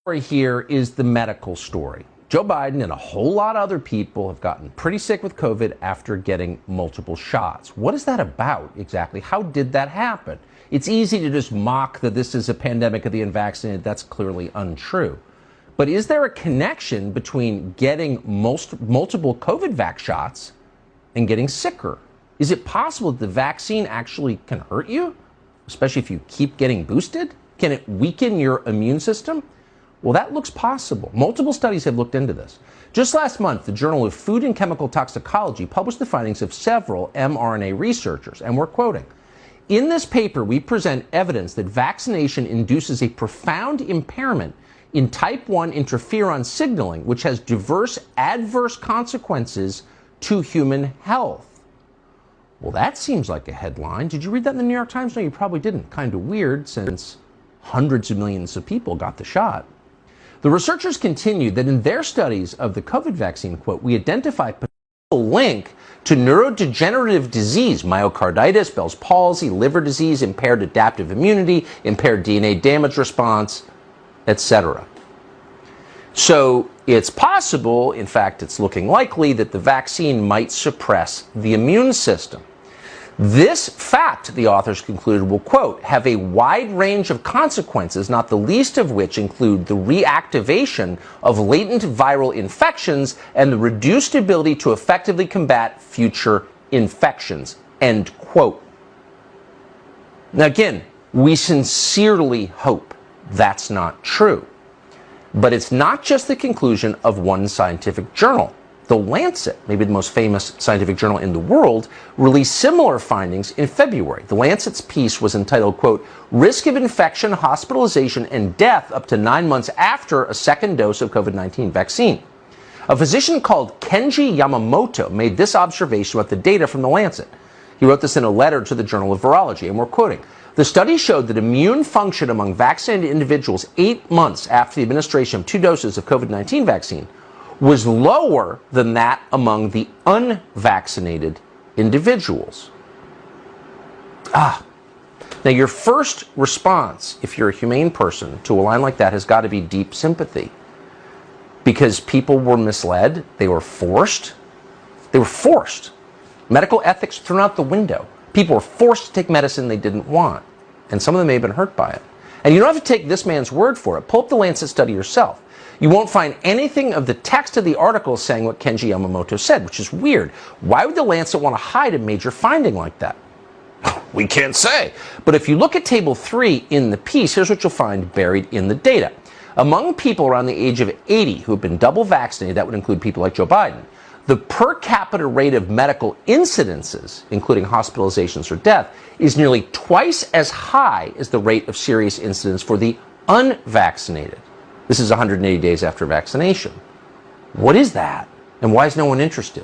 Story here is the medical story. Joe Biden and a whole lot of other people have gotten pretty sick with COVID after getting multiple shots. What is that about exactly? How did that happen? It's easy to just mock that this is a pandemic of the unvaccinated. That's clearly untrue. But is there a connection between getting multiple COVID vax shots and getting sicker? Is it possible that the vaccine actually can hurt you, especially if you keep getting boosted? Can it weaken your immune system? Well, that looks possible. Multiple studies have looked into this. Just last month, the Journal of Food and Chemical Toxicology published the findings of several mRNA researchers, and we're quoting. In this paper, we present evidence that vaccination induces a profound impairment in type 1 interferon signaling, which has diverse adverse consequences to human health. Well, that seems like a headline. Did you read that in the New York Times? No, you probably didn't. Kind of weird, since hundreds of millions of people got the shot. The researchers continued that in their studies of the COVID vaccine, quote, we identified a potential link to neurodegenerative disease, myocarditis, Bell's palsy, liver disease, impaired adaptive immunity, impaired DNA damage response, etc. So it's possible, in fact, it's looking likely, that the vaccine might suppress the immune system. This fact, the authors concluded, will, quote, have a wide range of consequences, not the least of which include the reactivation of latent viral infections and the reduced ability to effectively combat future infections, end quote. Now, again, we sincerely hope that's not true. But it's not just the conclusion of one scientific journal. The Lancet, maybe the most famous scientific journal in the world, released similar findings in February. The Lancet's piece was entitled, quote, Risk of Infection, Hospitalization, and Death up to 9 months after a second dose of COVID-19 vaccine. A physician called Kenji Yamamoto made this observation about the data from the Lancet. He wrote this in a letter to the Journal of Virology, and we're quoting, the study showed that immune function among vaccinated individuals 8 months after the administration of 2 doses of COVID-19 vaccine was lower than that among the unvaccinated individuals. Now your first response, if you're a humane person, to a line like that has got to be deep sympathy. Because people were misled, they were forced. Medical ethics thrown out the window. People were forced to take medicine they didn't want. And some of them may have been hurt by it. And you don't have to take this man's word for it. Pull up the Lancet study yourself. You won't find anything of the text of the article saying what Kenji Yamamoto said, which is weird. Why would the Lancet want to hide a major finding like that? We can't say. But if you look at table 3 in the piece, here's what you'll find buried in the data. Among people around the age of 80 who have been double vaccinated, that would include people like Joe Biden, the per capita rate of medical incidences, including hospitalizations or death, is nearly twice as high as the rate of serious incidents for the unvaccinated. This is 180 days after vaccination. What is that? And why is no one interested?